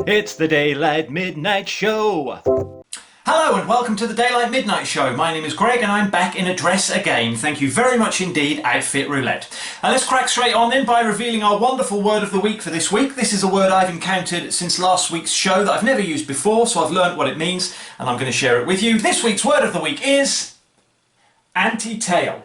It's the Daylight Midnight Show. Hello and welcome to the Daylight Midnight Show. My name is Greg and I'm back in a dress again. Thank you very much indeed, Outfit Roulette. Let's crack straight on then by revealing our wonderful word of the week for this week. This is a word I've encountered since last week's show that I've never used before, so I've learnt what it means and I'm going to share it with you. This week's word of the week is anti-tail.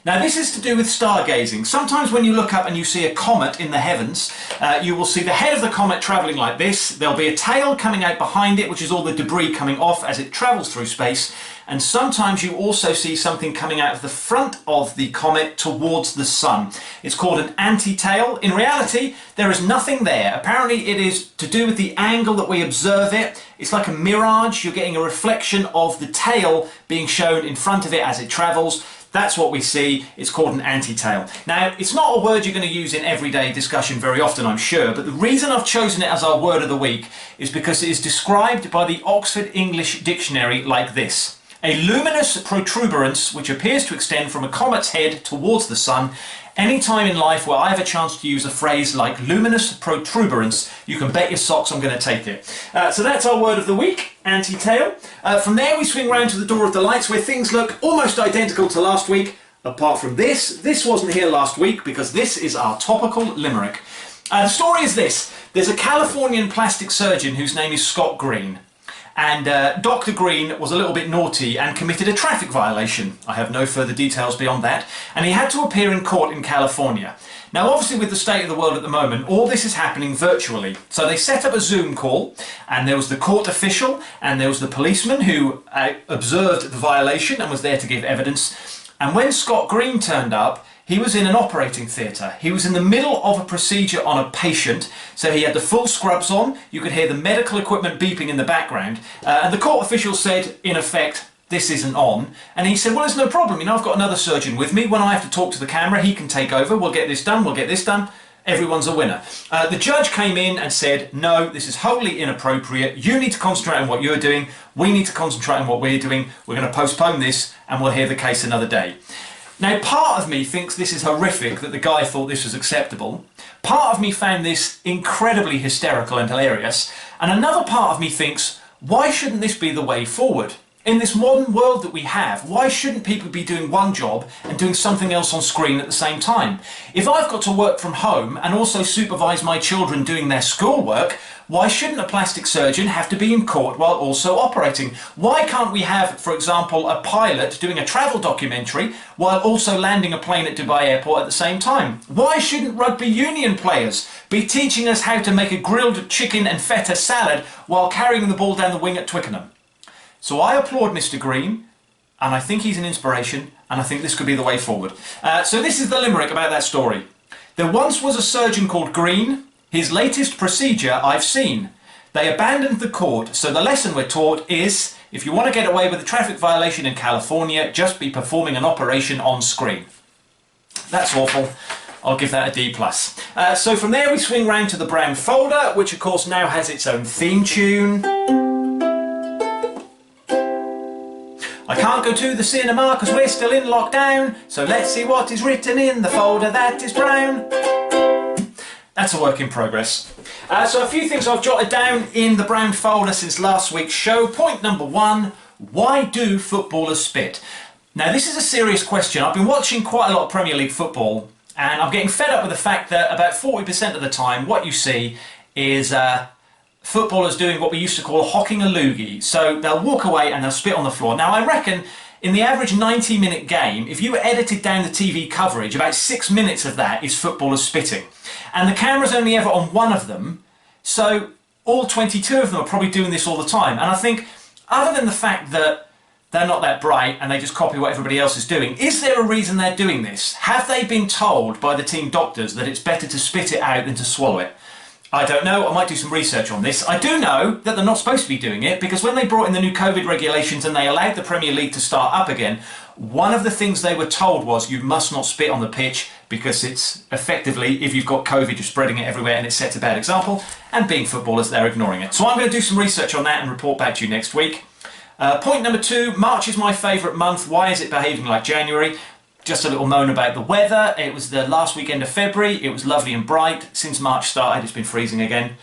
Now this is to do with stargazing. Sometimes when you look up and you see a comet in the heavens, you will see the head of the comet travelling like this. There'll be a tail coming out behind it, which is all the debris coming off as it travels through space. And sometimes you also see something coming out of the front of the comet towards the sun. It's called an anti-tail. In reality, there is nothing there. Apparently it is to do with the angle that we observe it. It's like a mirage. You're getting a reflection of the tail being shown in front of it as it travels. That's what we see. It's called an anti-tail. Now, it's not a word you're going to use in everyday discussion very often, I'm sure, but the reason I've chosen it as our word of the week is because it is described by the Oxford English Dictionary like this: a luminous protuberance which appears to extend from a comet's head towards the sun. Any time in life where I have a chance to use a phrase like luminous protuberance, you can bet your socks I'm going to take it. So that's our word of the week, anti-tail. From there we swing round to the door of the lights where things look almost identical to last week, apart from this. This wasn't here last week because this is our topical limerick. The story is this: there's a Californian plastic surgeon whose name is Scott Green. And Dr. Green was a little bit naughty and committed a traffic violation. I have no further details beyond that. And he had to appear in court in California. Now, obviously, with the state of the world at the moment, all this is happening virtually. So they set up a Zoom call, and there was the court official, and there was the policeman who observed the violation and was there to give evidence. And when Scott Green turned up, he was in an operating theatre. He was in the middle of a procedure on a patient, so he had the full scrubs on. You could hear the medical equipment beeping in the background, and the court official said, in effect, "This isn't on." And he said, "Well, there's no problem. You know, I've got another surgeon with me. When I have to talk to the camera, he can take over. We'll get this done. We'll get this done. Everyone's a winner." The judge came in and said, "No, this is wholly inappropriate. You need to concentrate on what you're doing. We need to concentrate on what we're doing. We're going to postpone this and we'll hear the case another day." Now, part of me thinks this is horrific that the guy thought this was acceptable. Part of me found this incredibly hysterical and hilarious. And another part of me thinks, why shouldn't this be the way forward? In this modern world that we have, why shouldn't people be doing one job and doing something else on screen at the same time? If I've got to work from home and also supervise my children doing their schoolwork, why shouldn't a plastic surgeon have to be in court while also operating? Why can't we have, for example, a pilot doing a travel documentary while also landing a plane at Dubai Airport at the same time? Why shouldn't rugby union players be teaching us how to make a grilled chicken and feta salad while carrying the ball down the wing at Twickenham? So I applaud Mr. Green, and I think he's an inspiration, and I think this could be the way forward. So this is the limerick about that story. There once was a surgeon called Green. His latest procedure I've seen. They abandoned the court, so the lesson we're taught is, if you want to get away with a traffic violation in California, just be performing an operation on screen. That's awful. I'll give that a D+. So from there we swing round to the brown folder, which of course now has its own theme tune. I can't go to the cinema because we're still in lockdown, so let's see what is written in the folder that is brown. That's a work in progress. So a few things I've jotted down in the brown folder since last week's show. Point number 1, why do footballers spit? Now this is a serious question. I've been watching quite a lot of Premier League football and I'm getting fed up with the fact that about 40% of the time what you see is footballers doing what we used to call hocking a loogie. So they'll walk away and they'll spit on the floor. Now I reckon in the average 90-minute game, if you edited down the TV coverage, about 6 minutes of that is footballers spitting. And the camera's only ever on one of them, so all 22 of them are probably doing this all the time. And I think, other than the fact that they're not that bright and they just copy what everybody else is doing, is there a reason they're doing this? Have they been told by the team doctors that it's better to spit it out than to swallow it? I don't know, I might do some research on this. I do know that they're not supposed to be doing it because when they brought in the new COVID regulations and they allowed the Premier League to start up again, one of the things they were told was you must not spit on the pitch because it's effectively, if you've got COVID, you're spreading it everywhere and it sets a bad example, and being footballers, they're ignoring it. So I'm going to do some research on that and report back to you next week. Point number 2, March is my favourite month. Why is it behaving like January? Just a little moan about the weather. It was the last weekend of February. It was lovely and bright. Since March started, it's been freezing again.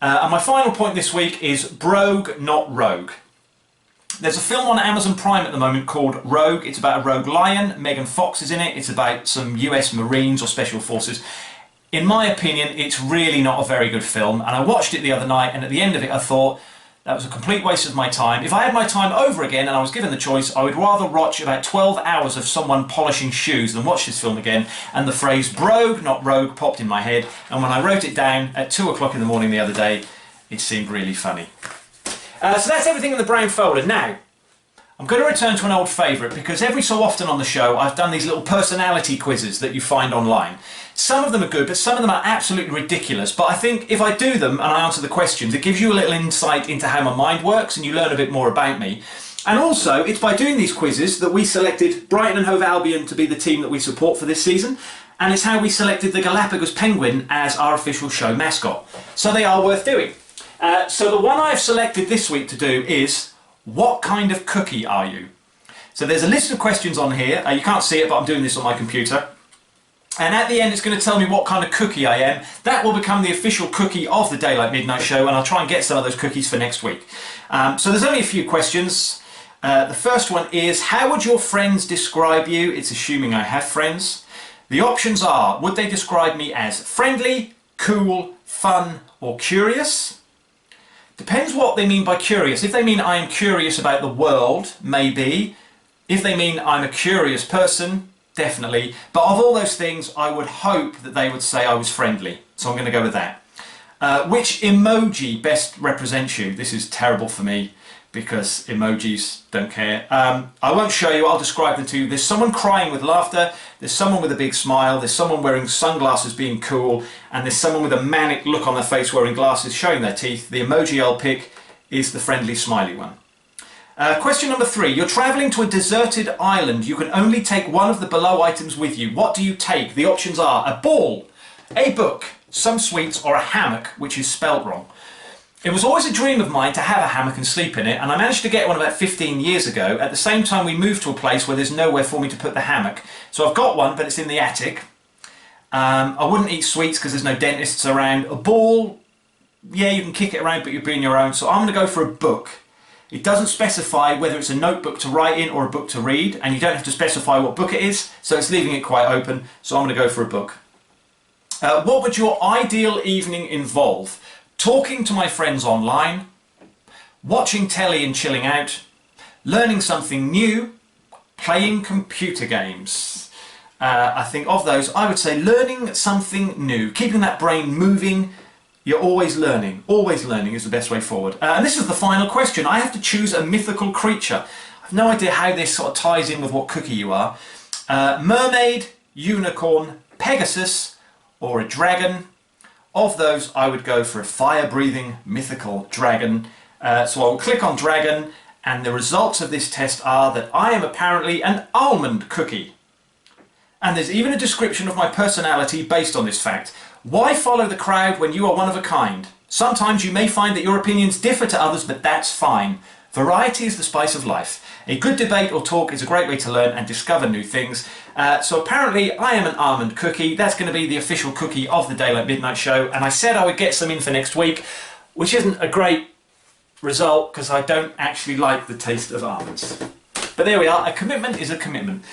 And my final point this week is brogue, not rogue. There's a film on Amazon Prime at the moment called Rogue. It's about a rogue lion. Megan Fox is in it. It's about some US Marines or Special Forces. In my opinion, it's really not a very good film. And I watched it the other night, and at the end of it I thought, that was a complete waste of my time. If I had my time over again and I was given the choice, I would rather watch about 12 hours of someone polishing shoes than watch this film again. And the phrase brogue, not rogue, popped in my head. And when I wrote it down at 2 o'clock in the morning the other day, it seemed really funny. So that's everything in the brown folder. Now, I'm going to return to an old favourite, because every so often on the show I've done these little personality quizzes that you find online. Some of them are good, but some of them are absolutely ridiculous. But I think if I do them and I answer the questions, it gives you a little insight into how my mind works and you learn a bit more about me. And also, it's by doing these quizzes that we selected Brighton and Hove Albion to be the team that we support for this season. And it's how we selected the Galapagos penguin as our official show mascot. So they are worth doing. So the one I've selected this week to do is, what kind of cookie are you? So there's a list of questions on here. You can't see it, but I'm doing this on my computer. And at the end, it's going to tell me what kind of cookie I am. That will become the official cookie of the Daylight Midnight Show, and I'll try and get some of those cookies for next week. So there's only a few questions. The first one is, how would your friends describe you? It's assuming I have friends. The options are, would they describe me as friendly, cool, fun, or curious? Depends what they mean by curious. If they mean I am curious about the world, maybe. If they mean I'm a curious person, definitely. But of all those things, I would hope that they would say I was friendly. So I'm going to go with that. Which emoji best represents you? This is terrible for me because emojis don't care. I won't show you, I'll describe them to you. There's someone crying with laughter, there's someone with a big smile, there's someone wearing sunglasses being cool, and there's someone with a manic look on their face wearing glasses showing their teeth. The emoji I'll pick is the friendly smiley one. Question number 3. You're travelling to a deserted island. You can only take one of the below items with you. What do you take? The options are a ball, a book, some sweets, or a hammock, which is spelt wrong. It was always a dream of mine to have a hammock and sleep in it, and I managed to get one about 15 years ago. At the same time, we moved to a place where there's nowhere for me to put the hammock. So I've got one, but it's in the attic. I wouldn't eat sweets because there's no dentists around. A ball, yeah, you can kick it around, but you're being your own. So I'm going to go for a book. It doesn't specify whether it's a notebook to write in or a book to read, and you don't have to specify what book it is, so it's leaving it quite open. So I'm going to go for a book. What would your ideal evening involve? Talking to my friends online, watching telly and chilling out, learning something new, playing computer games. I think of those, I would say learning something new, keeping that brain moving. You're always learning is the best way forward. And this is the final question. I have to choose a mythical creature. I have no idea how this sort of ties in with what cookie you are. Mermaid, unicorn, Pegasus, or a dragon. Of those, I would go for a fire-breathing mythical dragon. So I will click on dragon, and the results of this test are that I am apparently an almond cookie. And there's even a description of my personality based on this fact. Why follow the crowd when you are one of a kind? Sometimes you may find that your opinions differ to others, but that's fine. Variety is the spice of life. A good debate or talk is a great way to learn and discover new things. So apparently I am an almond cookie. That's going to be the official cookie of the Daylight Midnight Show. And I said I would get some in for next week, which isn't a great result because I don't actually like the taste of almonds. But there we are. A commitment is a commitment.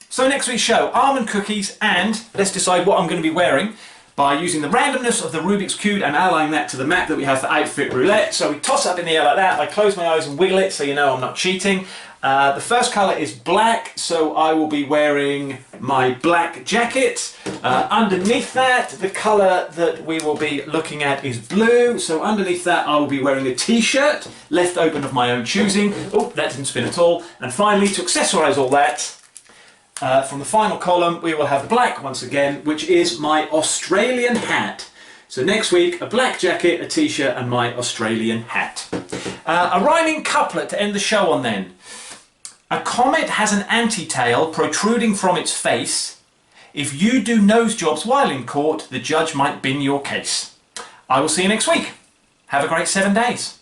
So next week's show, almond cookies, and let's decide what I'm going to be wearing by using the randomness of the Rubik's Cube and allying that to the map that we have for Outfit Roulette. So we toss up in the air like that, I close my eyes and wiggle it so you know I'm not cheating. The first colour is black, so I will be wearing my black jacket. Underneath that, the colour that we will be looking at is blue, so underneath that I will be wearing a t-shirt, left open of my own choosing. Oh, that didn't spin at all. And finally, to accessorise all that, from the final column we will have black once again, which is my Australian hat. So next week, a black jacket, a t-shirt and my Australian hat. A rhyming couplet to end the show on then. A comet has an anti-tail protruding from its face. If you do nose jobs while in court, the judge might bin your case. I will see you next week. Have a great 7 days.